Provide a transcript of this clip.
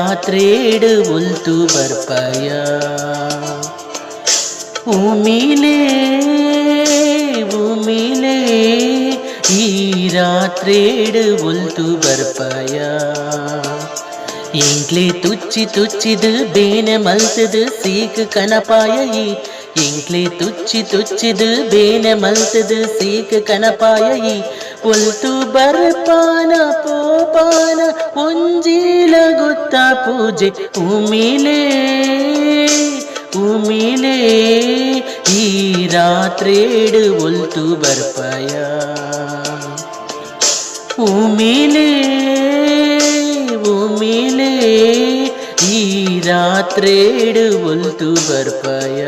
ರಾತ್ರೇಡು ಒಲ್ತು ಬರ್ಪಯ ಉಮಿಲೇ ಉಮಿಲೇ ಈ ರಾತ್ರೇಡು ಒಲ್ತು ಬರ್ಪಯ ಎಂಕ್ಲೆ ತುಚ್ಚಿ ತುಚ್ಚಿದು ಬೇನೆ ಮಲ್ತದು ಸೀಕ್ ಕನಪಾಯಿ ಎಂಕ್ಲೆ ತುಚ್ಚಿ ತುಚ್ಚಿದು ಬೇನೆ ಮಲ್ತದು ಸೀಕ್ ಕನಪಾಯಿ ಒಲ್ತು ಬರ್ಪಾನ ಪೋಪಾನ ಒಂಜೀಲ ಗೊತ್ತ ಪೂಜೆ ಉಮಿಲೇ ಉಮಿಲೇ ಈ ರಾತ್ರೇಡು ಒಲ್ತು ಬರ್ಪಯ ಉಮಿಲೇ ಉಮಿಲೇ ಈ ರಾತ್ರೇಡು ಒಲ್ತು ಬರ್ಪಯ